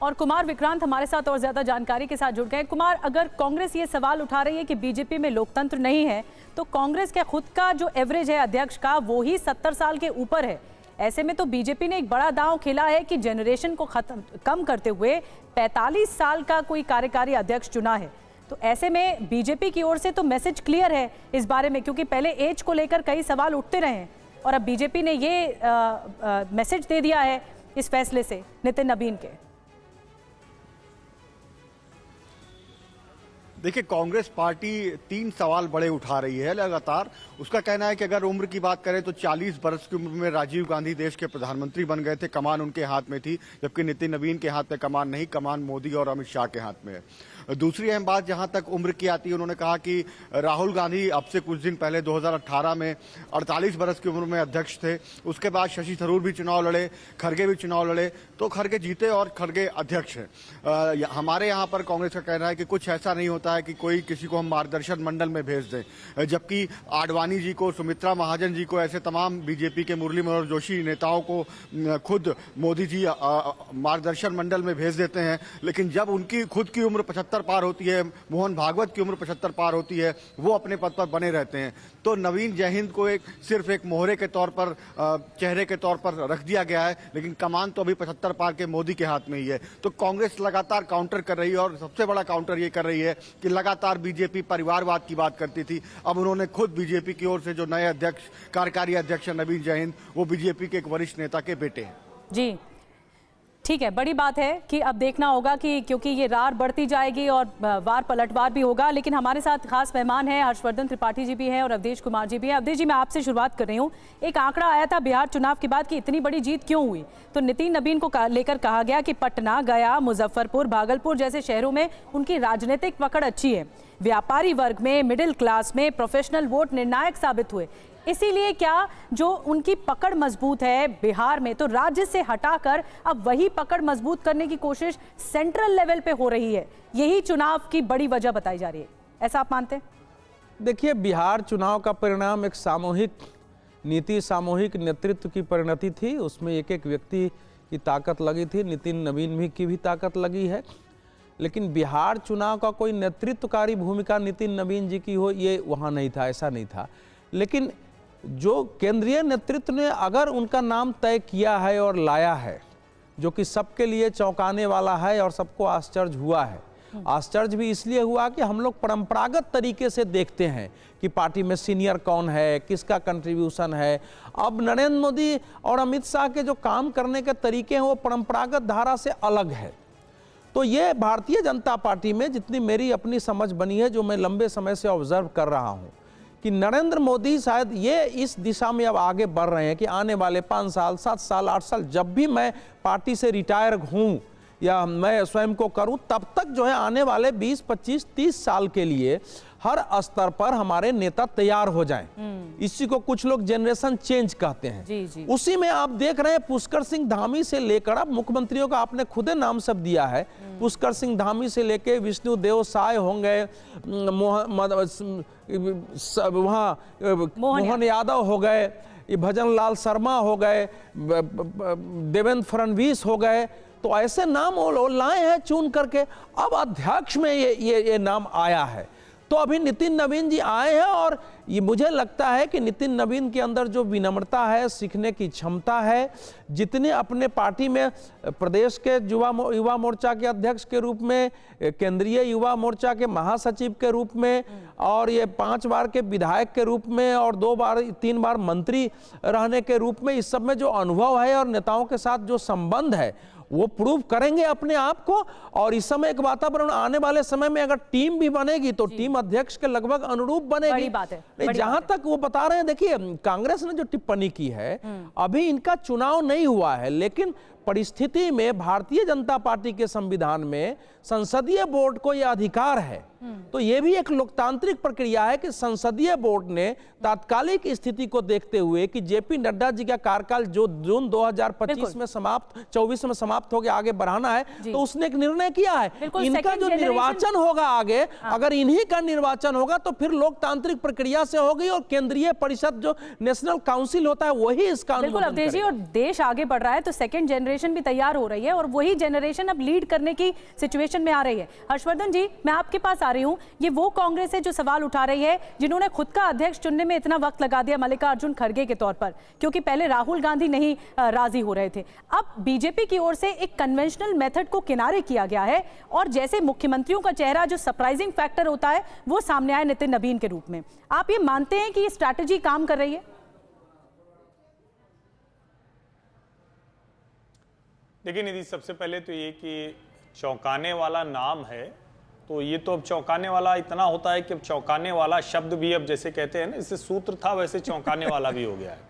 और कुमार विक्रांत हमारे साथ और ज्यादा जानकारी के साथ जुड़ गए। कुमार, अगर कांग्रेस ये सवाल उठा रही है कि बीजेपी में लोकतंत्र नहीं है, तो कांग्रेस के खुद का जो एवरेज है अध्यक्ष का वो ही 70 साल के ऊपर है। ऐसे में तो बीजेपी ने एक बड़ा दांव खेला है कि जनरेशन को कम करते हुए 45 साल का कोई कार्यकारी अध्यक्ष चुना है। तो ऐसे में बीजेपी की ओर से तो मैसेज क्लियर है इस बारे में, क्योंकि पहले एज को लेकर कई सवाल उठते रहे हैं और अब बीजेपी ने ये मैसेज दे दिया है इस फैसले से नितिन नबीन के। देखिए, कांग्रेस पार्टी 3 सवाल बड़े उठा रही है लगातार। उसका कहना है कि अगर उम्र की बात करें तो 40 बरस की उम्र में राजीव गांधी देश के प्रधानमंत्री बन गए थे, कमान उनके हाथ में थी, जबकि नितिन नबीन के हाथ में कमान नहीं, कमान मोदी और अमित शाह के हाथ में है। दूसरी अहम बात जहां तक उम्र की आती है, उन्होंने कहा कि राहुल गांधी अब से कुछ दिन पहले 2018 में 48 बरस की उम्र में अध्यक्ष थे। उसके बाद शशि थरूर भी चुनाव लड़े, खड़गे भी चुनाव लड़े, तो खड़गे जीते और खड़गे अध्यक्ष हैं। हमारे यहाँ पर कांग्रेस का कहना है कि कुछ ऐसा नहीं होता है कि कोई किसी को हम मार्गदर्शन मंडल में भेज दें, जबकि आडवाणी जी को, सुमित्रा महाजन जी को, ऐसे तमाम बीजेपी के मुरली मनोहर जोशी नेताओं को खुद मोदी जी मार्गदर्शन मंडल में भेज देते हैं। लेकिन जब उनकी खुद की उम्र 75 पार होती है, मोहन भागवत की उम्र 75 पार होती है, वो अपने पद पर बने रहते हैं। तो नवीन जयहिंद को सिर्फ एक मोहरे के तौर पर, चेहरे के तौर पर रख दिया गया है, लेकिन कमान तो अभी 75 पार के मोदी के हाथ में ही है। तो कांग्रेस लगातार काउंटर कर रही है और सबसे बड़ा काउंटर ये कर रही है कि लगातार बीजेपी परिवारवाद की बात करती थी, अब उन्होंने खुद बीजेपी की ओर से जो नए अध्यक्ष, कार्यकारी अध्यक्ष नवीन जयहिंद, वो बीजेपी के एक वरिष्ठ नेता के बेटे हैं। जी ठीक है, बड़ी बात है कि अब देखना होगा कि क्योंकि ये रार बढ़ती जाएगी और वार पलटवार भी होगा। लेकिन हमारे साथ खास मेहमान हैं, हर्षवर्धन त्रिपाठी जी भी हैं और अवधेश कुमार जी भी हैं। अवधेश जी, मैं आपसे शुरुआत कर रही हूँ। एक आंकड़ा आया था बिहार चुनाव के बाद कि इतनी बड़ी जीत क्यों हुई, तो नितिन नबीन को लेकर कहा गया कि पटना, गया, मुजफ्फरपुर, भागलपुर जैसे शहरों में उनकी राजनीतिक पकड़ अच्छी है, व्यापारी वर्ग में, मिडिल क्लास में प्रोफेशनल वोट निर्णायक साबित हुए। इसीलिए क्या जो उनकी पकड़ मजबूत है बिहार में, तो राज्य से हटाकर अब वही पकड़ मजबूत करने की कोशिश सेंट्रल लेवल पे हो रही है, यही चुनाव की बड़ी वजह बताई जा रही है, ऐसा आप मानते हैं? देखिए, बिहार चुनाव का परिणाम एक सामूहिक नीति, सामूहिक नेतृत्व की परिणति थी। उसमें एक एक व्यक्ति की ताकत लगी थी, नितिन नबीन भी की भी ताकत लगी है। लेकिन बिहार चुनाव का कोई नेतृत्वकारी भूमिका नितिन नबीन जी की हो, ये वहाँ नहीं था, ऐसा नहीं था। लेकिन जो केंद्रीय नेतृत्व ने अगर उनका नाम तय किया है और लाया है, जो कि सबके लिए चौंकाने वाला है और सबको आश्चर्य हुआ है। आश्चर्य भी इसलिए हुआ कि हम लोग परंपरागत तरीके से देखते हैं कि पार्टी में सीनियर कौन है, किसका कंट्रीब्यूशन है। अब नरेंद्र मोदी और अमित शाह के जो काम करने के तरीके हैं वो परंपरागत धारा से अलग है। तो ये भारतीय जनता पार्टी में जितनी मेरी अपनी समझ बनी है, जो मैं लंबे समय से ऑब्जर्व कर रहा हूँ, कि नरेंद्र मोदी शायद ये इस दिशा में अब आगे बढ़ रहे हैं कि आने वाले 5 साल, 7 साल, 8 साल, जब भी मैं पार्टी से रिटायर हूँ या मैं स्वयं को करूं, तब तक जो है आने वाले 20, 25, 30 साल के लिए हर स्तर पर हमारे नेता तैयार हो जाएं। इसी को कुछ लोग जनरेशन चेंज कहते हैं। जी। उसी में आप देख रहे हैं पुष्कर सिंह धामी से लेकर, अब मुख्यमंत्रियों का आपने खुदे नाम सब दिया है, पुष्कर सिंह धामी से लेकर विष्णुदेव साय होंगे, वहाँ मोहन यादव हो गए, भजन लाल शर्मा हो गए, देवेंद्र फडणवीस हो गए। तो ऐसे नाम वो लाए हैं चुन करके। अब अध्यक्ष में ये नाम आया है, तो अभी नितिन नबीन जी आए हैं और ये मुझे लगता है कि नितिन नबीन के अंदर जो विनम्रता है, सीखने की क्षमता है, जितने अपने पार्टी में प्रदेश के युवा मोर्चा के अध्यक्ष के रूप में, केंद्रीय युवा मोर्चा के महासचिव के रूप में, और ये 5 बार के विधायक के रूप में और 3 बार मंत्री रहने के रूप में, इस सब में जो अनुभव है और नेताओं के साथ जो संबंध है, वो प्रूव करेंगे अपने आप को। और इस समय एक वातावरण, आने वाले समय में अगर टीम भी बनेगी तो टीम अध्यक्ष के लगभग अनुरूप बनेगी। बड़ी बात है। जहां तक वो बता रहे हैं, देखिए कांग्रेस ने जो टिप्पणी की है, अभी इनका चुनाव नहीं हुआ है, लेकिन परिस्थिति में भारतीय जनता पार्टी के संविधान में संसदीय बोर्ड को यह अधिकार है। तो यह भी एक लोकतांत्रिक प्रक्रिया है कि संसदीय बोर्ड ने तात्कालिक स्थिति को देखते हुए कि जेपी नड्डा जी का कार्यकाल जो जून 2025 में समाप्त, 24 में समाप्त हो गया, आगे बढ़ाना है, तो उसने एक निर्णय किया है। इनका जो निर्वाचन होगा आगे, अगर इन्हीं का निर्वाचन होगा तो फिर लोकतांत्रिक प्रक्रिया से होगी और केंद्रीय परिषद जो नेशनल काउंसिल होता है वही इसका अनुमोदन करेगा। और देश आगे बढ़ रहा है, तो सेकंड जनरेशन जनरेशन भी तैयार हो रही है और वही जनरेशन अब लीड करने की सिचुएशन में आ रही है। हर्षवर्धन जी, मैं आपके पास आ रही हूँ। ये वो कांग्रेस है जो सवाल उठा रही है, जिन्होंने खुद का अध्यक्ष चुनने में इतना वक्त लगा दिया मल्लिकार्जुन खड़गे के तौर पर, क्योंकि पहले राहुल गांधी नहीं राजी हो रहे थे। अब बीजेपी की ओर से एक कन्वेंशनल मेथड को किनारे किया गया है और जैसे मुख्यमंत्रियों का चेहरा जो सरप्राइजिंग फैक्टर होता है वो सामने आया नितिन नवीन के रूप में। आप ये मानते हैं कि ये स्ट्रैटेजी काम कर रही है? देखिए निधि, सबसे पहले तो ये कि चौंकाने वाला नाम है, तो ये तो अब चौंकाने वाला इतना होता है कि अब चौंकाने वाला शब्द भी अब जैसे कहते हैं ना, इससे सूत्र था वैसे चौंकाने वाला भी हो गया है।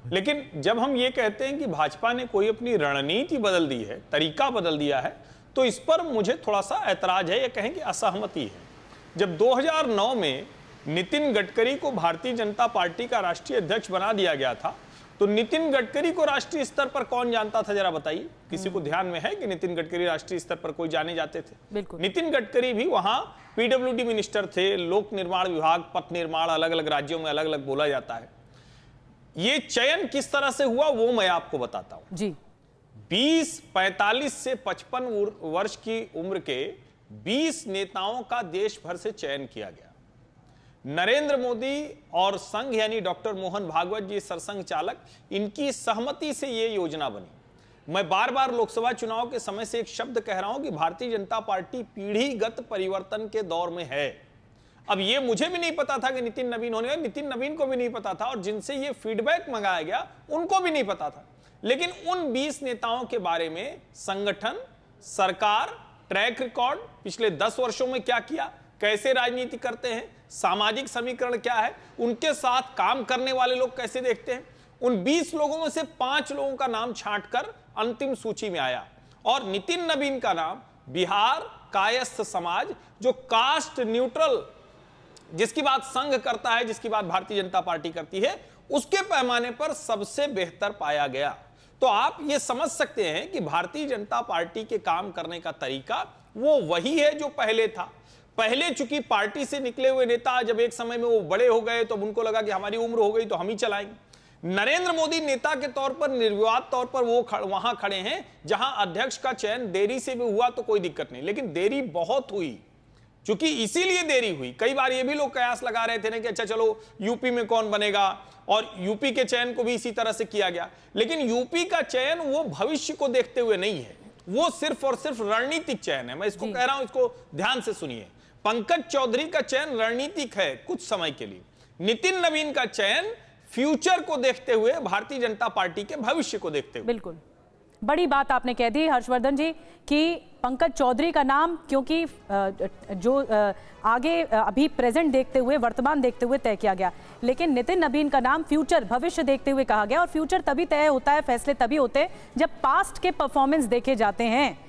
लेकिन जब हम ये कहते हैं कि भाजपा ने कोई अपनी रणनीति बदल दी है, तरीका बदल दिया है, तो इस पर मुझे थोड़ा सा ऐतराज है, या कहें कि असहमति है। जब 2009 में नितिन गडकरी को भारतीय जनता पार्टी का राष्ट्रीय अध्यक्ष बना दिया गया था, तो नितिन गडकरी को राष्ट्रीय स्तर पर कौन जानता था, जरा बताइए? किसी को ध्यान में है कि नितिन गडकरी राष्ट्रीय स्तर पर कोई जाने जाते थे? बिल्कुल। नितिन गडकरी भी वहां पीडब्ल्यूडी मिनिस्टर थे, लोक निर्माण विभाग, पथ निर्माण, अलग अलग राज्यों में अलग अलग बोला जाता है। ये चयन किस तरह से हुआ वो मैं आपको बताता हूं जी। 45 से 55 वर्ष की उम्र के 20 नेताओं का देश भर से चयन किया गया। नरेंद्र मोदी और संघ यानी डॉक्टर मोहन भागवत जी सरसंघ चालक, इनकी सहमति से यह योजना बनी। मैं बार बार लोकसभा चुनाव के समय से एक शब्द कह रहा हूं कि भारतीय जनता पार्टी पीढ़ीगत परिवर्तन के दौर में है। अब ये मुझे भी नहीं पता था कि नितिन नवीन होने, नितिन नवीन को भी नहीं पता था, और जिनसे ये फीडबैक मंगाया गया उनको भी नहीं पता था। लेकिन उन 20 नेताओं के बारे में संगठन, सरकार, ट्रैक रिकॉर्ड, पिछले 10 वर्षों में क्या किया, कैसे राजनीति करते हैं, सामाजिक समीकरण क्या है, उनके साथ काम करने वाले लोग कैसे देखते हैं, उन 20 लोगों में से 5 लोगों का नाम छांटकर अंतिम सूची में आया और नितिन नवीन का नाम बिहार कायस्थ समाज, जो कास्ट न्यूट्रल, जिसकी बात संघ करता है, जिसकी बात भारतीय जनता पार्टी करती है, उसके पैमाने पर सबसे बेहतर पाया गया। तो आप ये समझ सकते हैं कि भारतीय जनता पार्टी के काम करने का तरीका वो वही है जो पहले था। पहले चूंकि पार्टी से निकले हुए नेता जब एक समय में वो बड़े हो गए तो अब उनको लगा कि हमारी उम्र हो गई तो हम ही चलाएंगे। नरेंद्र मोदी नेता के तौर पर निर्विवाद तौर पर वो वहां खड़े हैं जहां अध्यक्ष का चयन देरी से भी हुआ तो कोई दिक्कत नहीं, लेकिन देरी बहुत हुई। चूंकि इसीलिए देरी हुई, कई बार ये भी लोग कयास लगा रहे थे ना कि अच्छा चलो यूपी में कौन बनेगा, और यूपी के चयन को भी इसी तरह से किया गया। लेकिन यूपी का चयन वो भविष्य को देखते हुए नहीं है, वो सिर्फ और सिर्फ रणनीतिक चयन है। मैं इसको कह रहा हूं, इसको ध्यान से सुनिए। पंकज चौधरी का चयन रणनीतिक है कुछ समय के लिए, नितिन नवीन का चयन फ्यूचर को देखते हुए, भारतीय जनता पार्टी के भविष्य को देखते हुए। बिल्कुल, बड़ी बात आपने कह दी हर्षवर्धन जी कि पंकज चौधरी का नाम क्योंकि जो आगे अभी प्रेजेंट देखते हुए, वर्तमान देखते हुए तय किया गया, लेकिन नितिन नवीन का नाम फ्यूचर, भविष्य देखते हुए कहा गया। और फ्यूचर तभी तय होता है, फैसले तभी होते हैं जब पास्ट के परफॉर्मेंस देखे जाते हैं।